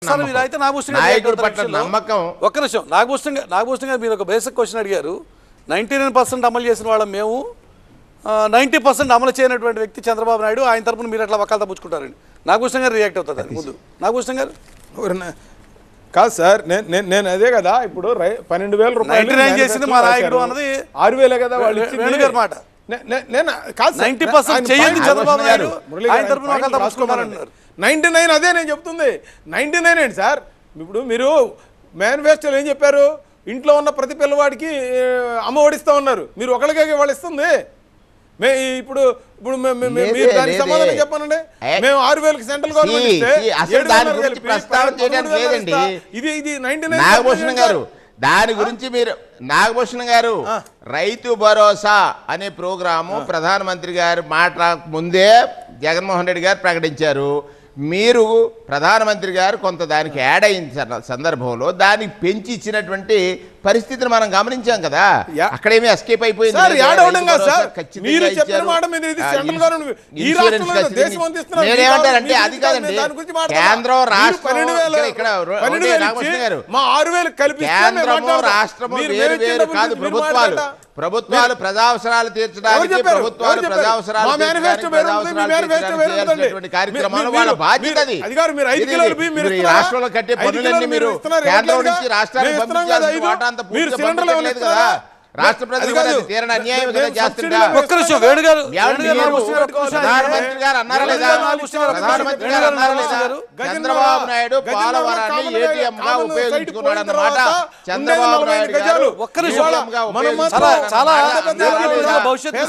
నాయకుడి పట్ల నమ్మకం. ఒక్క నిమిషం, నాగభూషణ్ గారు మీరు ఒక బేసిక్ క్వశ్చన్ అడిగారు. 99% అమలు చేసిన వాళ్ళం మేము, 90% అమలు చేయనటువంటి వ్యక్తి చంద్రబాబు నాయుడు, ఆయన తరపున మీరు ఎట్లా వకాలతా పుచ్చుకుంటారండి? నాగభూషణ్ గారు రియాక్ట్ అవుతుంది ముందు. నాగభూషణ్ గారు కాదు సార్, నేను అదే కదా ఇప్పుడు 12,000 రూపాయలు చేసింది మా నాయకుడు అన్నది 6,000 కదా వాళ్ళు వేణుగారి మాట. నేను కాదు 90% చేయండి చంద్రబాబు నాయుడు, ఆయన తరపున వకాలతా పుచ్చుకుంటారంటున్నారు. 99 అదే నేను చెప్తుంది. 99 ఏంటి సార్? ఇప్పుడు మీరు మేనిఫెస్టోలో ఏం చెప్పారు? ఇంట్లో ఉన్న ప్రతి పిల్లవాడికి అమ్మ ఒడిస్తా ఉన్నారు. మీరు ఒకరికే వాళ్ళు ఇస్తుంది. ఇప్పుడు మీరు దానికి సమాధానం చెప్పానండి. మేము 6,000కి సెంట్రల్ గవర్నమెంట్ ఇస్తే ఇది 99. దాని గురించి మీరు నాగభూషణ్ గారు రైతు భరోసా అనే ప్రోగ్రాము ప్రధానమంత్రి గారు ముందే జగన్మోహన్ రెడ్డి గారు ప్రకటించారు. మీరు ప్రధానమంత్రి గారు కొంత దానికి యాడ్ అయిన సందర్భంలో దానికి పెంచి ఇచ్చినటువంటి పరిస్థితిని మనం గమనించాం కదా. అక్కడేమీ ఎస్కేప్ అయిపోయింది. నేనేమంటారంటే అది కాదండి, కేంద్రం రాష్ట్రము కేంద్రము రాష్ట్రము వేరు వేరు కాదు. ప్రభుత్వాలు ప్రజావసరాలు తీర్చడానికి కార్యక్రమాలు వాళ్ళ బాధ్యత. రాష్ట్రంలో కట్టే పనులన్నీ మీరు కేంద్రం నుంచి రాష్ట్రానికి పంపించాల్సిన వాటా అంతా పూర్తిగా కదా. రాష్ట్ర ప్రజలు తీరని అన్యాయం చేస్తుంటారు. ప్రధానమంత్రి గారు అన్నారా లేదా? ప్రధానమంత్రి గారు అన్నారా లేదా? చంద్రబాబు నాయుడు పోలవరాన్ని ఏటీఎం గా ఉపయోగించుకున్నాడు అన్నమాట. చంద్రబాబు నాయుడు గారు భవిష్యత్తు